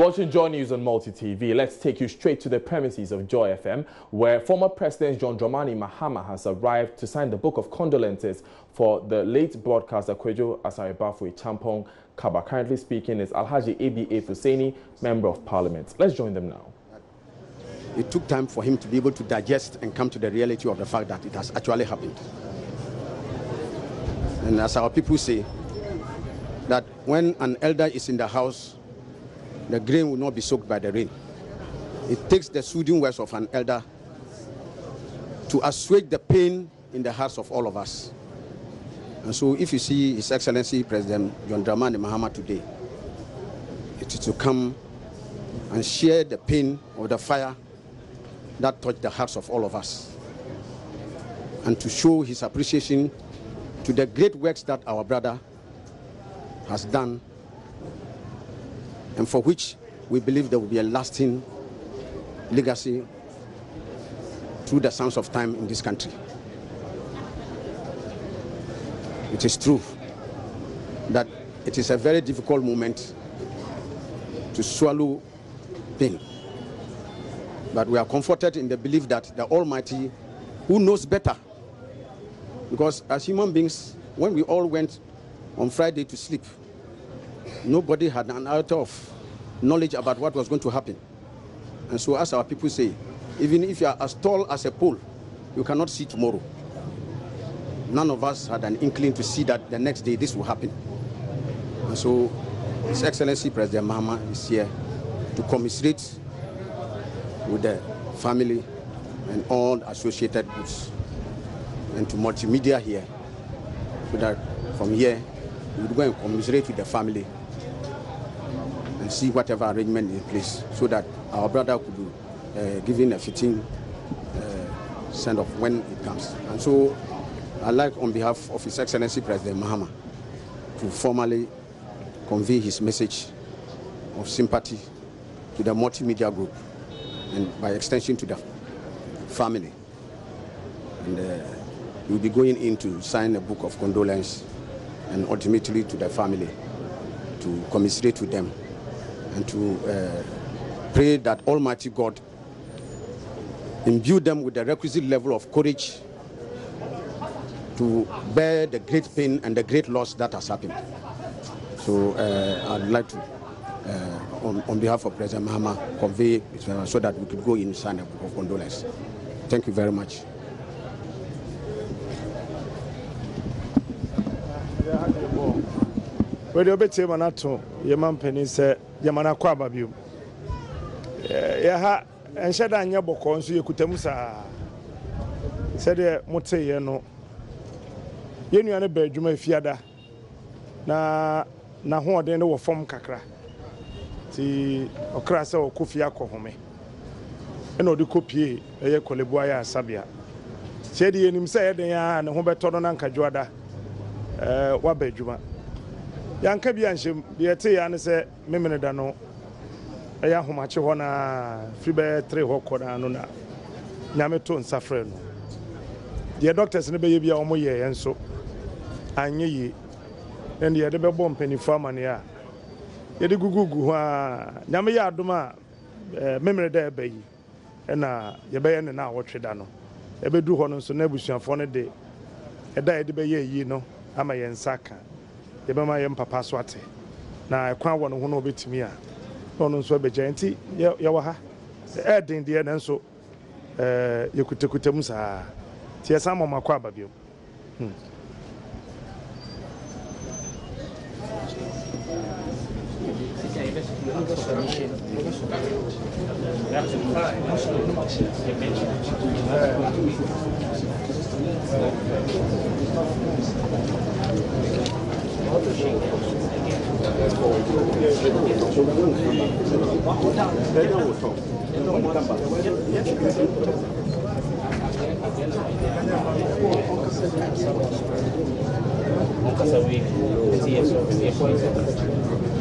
You're watching Joy News on Multi-TV. Let's take you straight to the premises of Joy FM, where former President John Dramani Mahama has arrived to sign the book of condolences for the late broadcaster Kwejo Asaribafwe Champong KABA. Currently speaking is Alhaji A.B.A. Hussaini, Member of Parliament. Let's join them now. It took time for him to be able to digest and come to the reality of the fact that it has actually happened. And as our people say, that when an elder is in the house, the grain will not be soaked by the rain. It takes the soothing words of an elder to assuage the pain in the hearts of all of us. And so if you see His Excellency President John Dramani Mahama today, it is to come and share the pain of the fire that touched the hearts of all of us, and to show his appreciation to the great works that our brother has done, and for which we believe there will be a lasting legacy through the sands of time in this country. It is true that it is a very difficult moment to swallow pain, but we are comforted in the belief that the Almighty, who knows better, because as human beings, when we all went on Friday to sleep, nobody had an iota of knowledge about what was going to happen. And so as our people say, even if you are as tall as a pole, you cannot see tomorrow. None of us had an inkling to see that the next day this will happen. And so His Excellency President Mahama is here to commiserate with the family and all associated groups, and to Multimedia here, so that from here we would go and commiserate with the family and see whatever arrangement is in place, so that our brother could be given a fitting send-off when it comes. And so I'd like, on behalf of His Excellency President Mahama, to formally convey his message of sympathy to the Multimedia Group, and by extension to the family. And we'll be going in to sign a book of condolence, and ultimately to the family, to commiserate with them, and to pray that Almighty God imbue them with the requisite level of courage to bear the great pain and the great loss that has happened. So I'd like to, on behalf of President Mahama, convey so that we could go in and sign a book of condolence. Thank you very much. Where you bet Manato, your man penny said, Yamana Kwababu. Yaha, and said, I never cons you could temusa. Said Mote, no. You are a bedroom fiada. Na ho den no form kakra. Ti okra se okofia akohome. E no de kopie eye koleboa ya sabia. Se de enim se eden ya ne ho beto no na nkadwoada. Wa badwuma. Yanka bia nhyem de te ya ne se memene da no eya homache ho na free be 3 ho koda no na nyame to nsafre no. De doctors ne be ye bia omo ye yenso anye yi. And the other bomb penny farmer near. Yet the gugu, Yammy Aduma, memory there, baby. And your bayan and now watch it down. Ebe do honor so nebusian for a day. A day the bay, ye know, am I in Saka. Ebe my papa swate. Now I can't want to know bit me. On so be genty, yawaha. Adding the end so you could take Musa. Tia some of my quababu.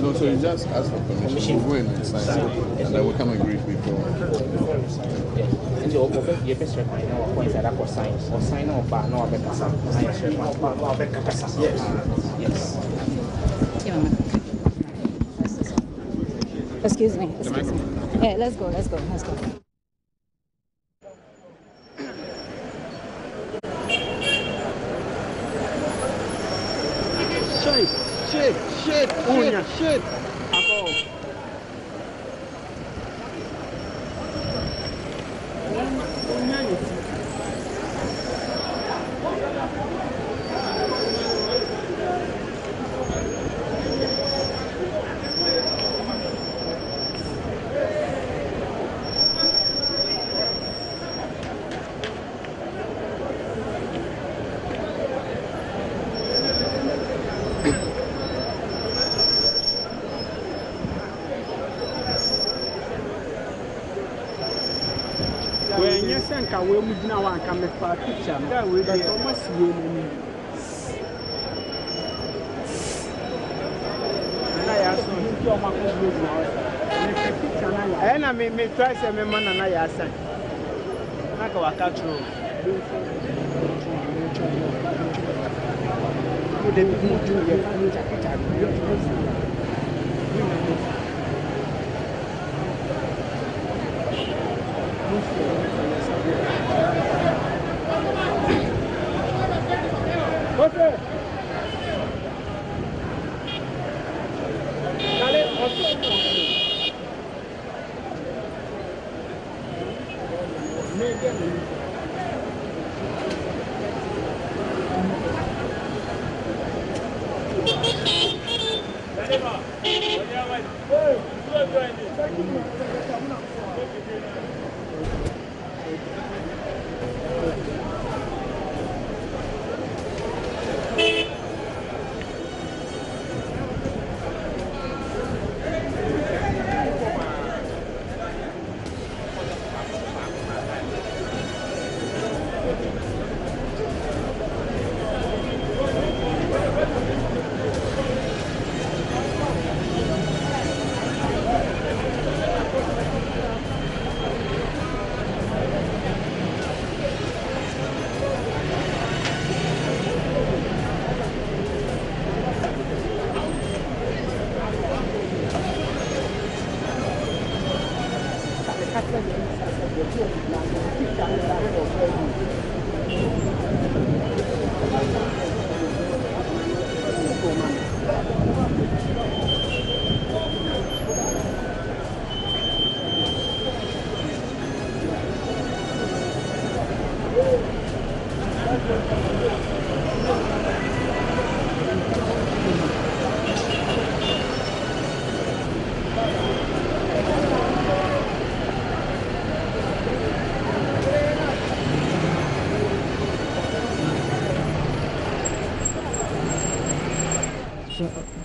No, so you just ask for permission. We'll go in and sign it, and then we'll come and agree with you. And you open your best right now, points that up or sign or bar, no, yes. Excuse me. Yeah, let's go. Shit. When you send a way with now, I come for a picture. That will be almost you. And I asked you to come up with now. And I may try some man and I asked. I go a catch room.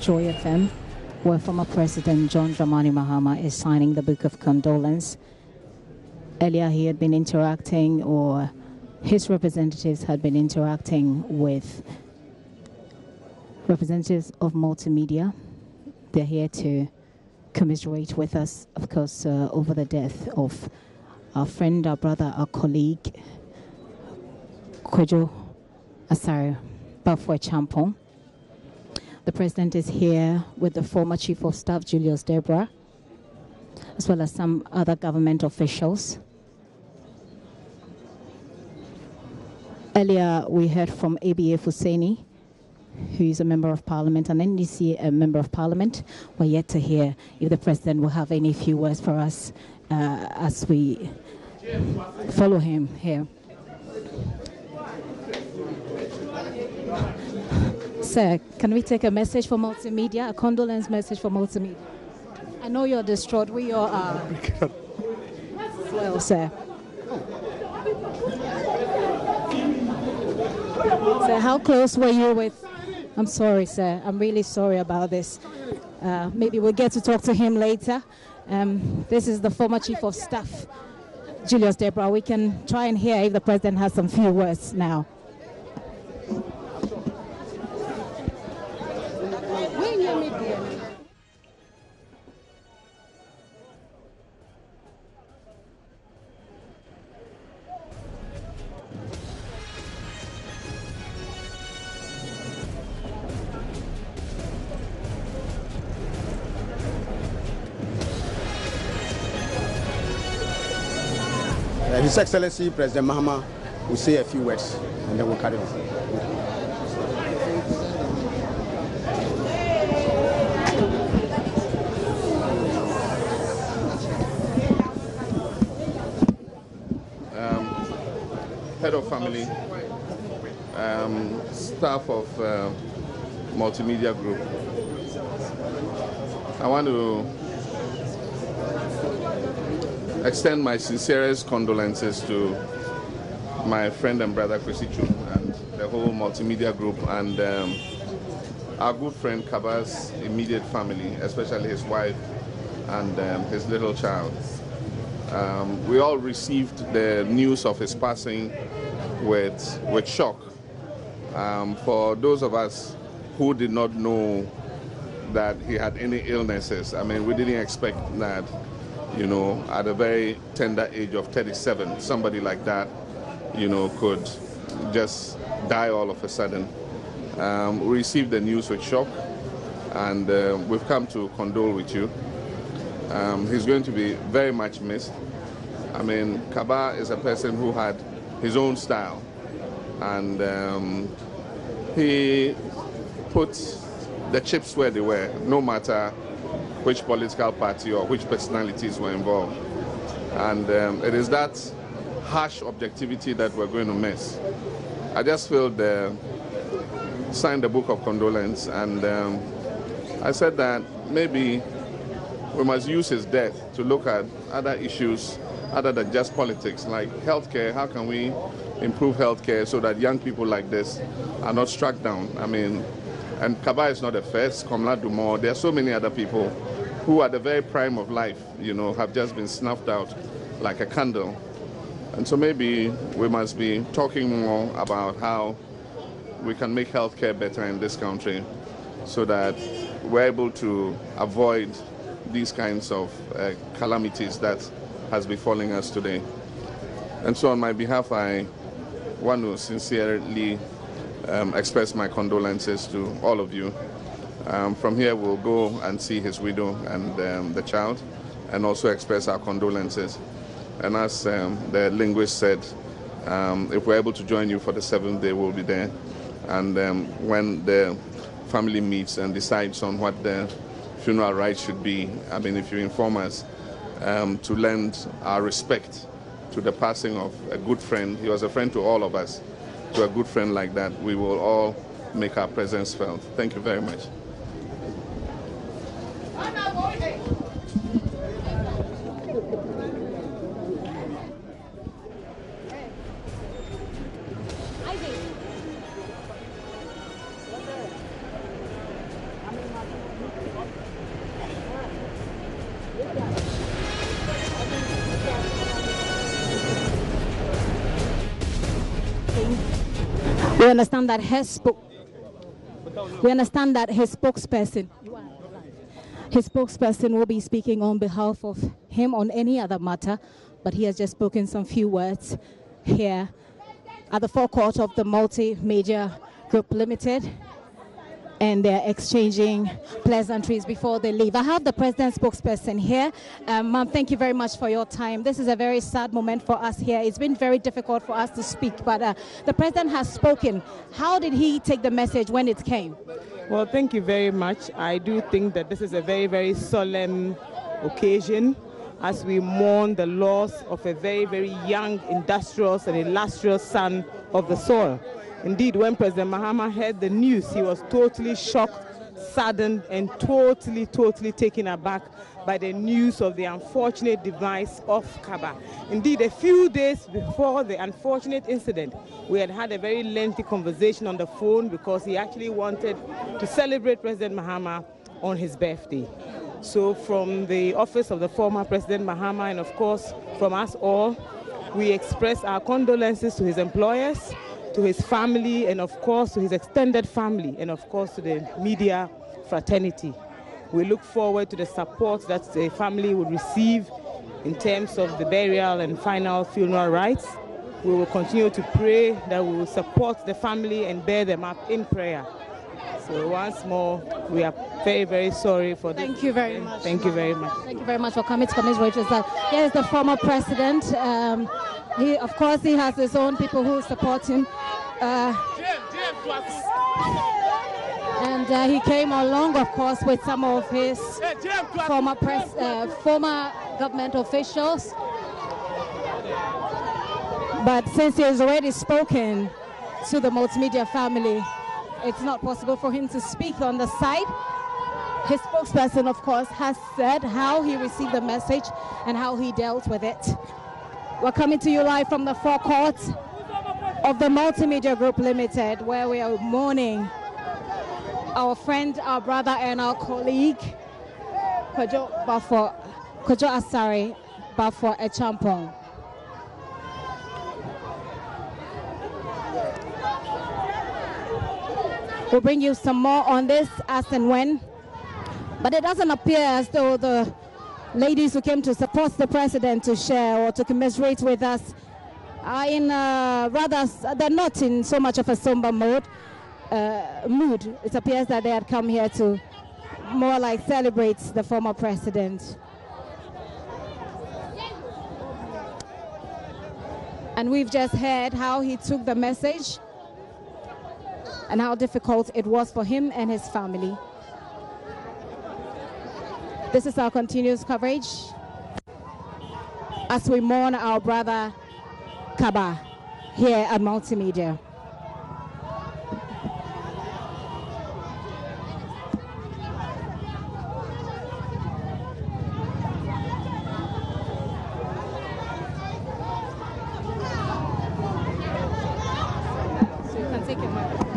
Joy FM, where former President John Dramani Mahama is signing the Book of Condolence. Earlier, he had been interacting, or his representatives had been interacting with representatives of Multimedia. They're here to commiserate with us, of course, over the death of our friend, our brother, our colleague, Kwejo Asare Bafwe Champong. The president is here with the former Chief of Staff, Julius Debra, as well as some other government officials. Earlier, we heard from ABA Fuseni, who is a member of parliament, and NDC, a member of parliament. We're yet to hear if the president will have any few words for us as we follow him here. Sir, can we take a message for Multimedia, a condolence message for Multimedia? I know you're distraught. We are as well, sir. Sir, how close were you with... I'm sorry, sir. I'm really sorry about this. Maybe we'll get to talk to him later. This is the former Chief of Staff, Julius Debra. We can try and hear if the president has some few words now. His Excellency President Mahama will say a few words and then we'll carry on. Head of family, staff of Multimedia Group. I want to extend my sincerest condolences to my friend and brother Chrisichu and the whole Multimedia Group and our good friend KABA's immediate family, especially his wife and his little child. We all received the news of his passing with shock. For those of us who did not know that he had any illnesses, I mean, we didn't expect that, you know, at a very tender age of 37, somebody like that, you know, could just die all of a sudden. We received the news with shock, and we've come to condole with you. He's going to be very much missed. I mean, KABA is a person who had his own style, and he put the chips where they were, no matter which political party or which personalities were involved. And it is that harsh objectivity that we're going to miss. I just feel signed the book of condolence, and I said that maybe we must use his death to look at other issues other than just politics, like healthcare. How can we improve healthcare so that young people like this are not struck down? I mean, and KABA is not the first, Komla Dumont, there are so many other people who at the very prime of life, you know, have just been snuffed out like a candle. And so maybe we must be talking more about how we can make healthcare better in this country so that we're able to avoid these kinds of calamities that has befalling us today. And so on my behalf, I want to sincerely express my condolences to all of you. From here, we'll go and see his widow and the child, and also express our condolences. And as the linguist said, if we're able to join you for the 7th day, we'll be there. And when the family meets and decides on what the funeral rites should be, I mean, if you inform us, to lend our respect to the passing of a good friend. He was a friend to all of us. To a good friend like that, we will all make our presence felt. Thank you very much. We understand that his spokesperson will be speaking on behalf of him on any other matter, but he has just spoken some few words here at the forecourt of the Multimedia Group Limited, and they're exchanging pleasantries before they leave. I have the president's spokesperson here. Ma'am, thank you very much for your time. This is a very sad moment for us here. It's been very difficult for us to speak, but the president has spoken. How did he take the message when it came? Well, thank you very much. I do think that this is a very, very solemn occasion as we mourn the loss of a very, very young, industrious and illustrious son of the soil. Indeed, when President Mahama heard the news, he was totally shocked, saddened, and totally taken aback by the news of the unfortunate demise of KABA. Indeed, a few days before the unfortunate incident, we had a very lengthy conversation on the phone because he actually wanted to celebrate President Mahama on his birthday. So from the office of the former President Mahama, and of course from us all, we express our condolences to his employers, to his family, and of course to his extended family, and of course to the media fraternity. We look forward to the support that the family will receive in terms of the burial and final funeral rites. We will continue to pray that we will support the family and bear them up in prayer. So once more, we are very, very sorry for this. Thank you very much. Thank you very much. Thank you very much for coming to commiserate. Here is the former president. Of course, he has his own people who support him. And he came along, of course, with some of his former government officials. But since he has already spoken to the Multimedia family, it's not possible for him to speak on the side. His spokesperson, of course, has said how he received the message and how he dealt with it. We're coming to you live from the forecourt of the Multimedia Group Limited, where we are mourning our friend, our brother, and our colleague, Kojo Asare Bafo Echampong. We'll bring you some more on this as and when, but it doesn't appear as though the ladies who came to support the president to share or to commiserate with us are in they're not in so much of a somber mood. It appears that they had come here to more like celebrate the former president. And we've just heard how he took the message and how difficult it was for him and his family. This is our continuous coverage as we mourn our brother KABA here at Multimedia. So you can take your microphone.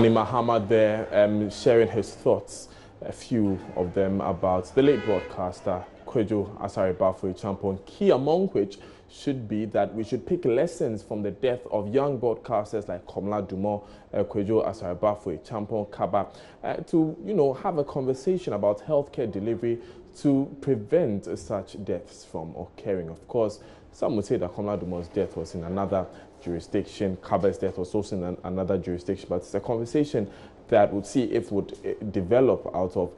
Mahama there sharing his thoughts, a few of them about the late broadcaster Kojo Asare Bafo Echampong, key among which should be that we should pick lessons from the death of young broadcasters like Komla Dumont, Kojo Asare Bafo Echampong, KABA, to have a conversation about healthcare delivery to prevent such deaths from occurring. Of course, some would say that Komla Dumont's death was in another jurisdiction, KABA's death was also in another jurisdiction, but it's a conversation that would see if it would develop out of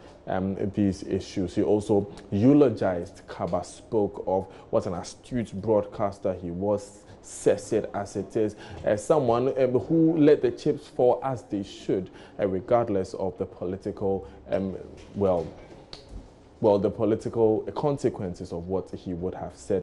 these issues. He also eulogized KABA, spoke of what an astute broadcaster he was, says it as it is, as someone who let the chips fall as they should, regardless of the political, the political consequences of what he would have said.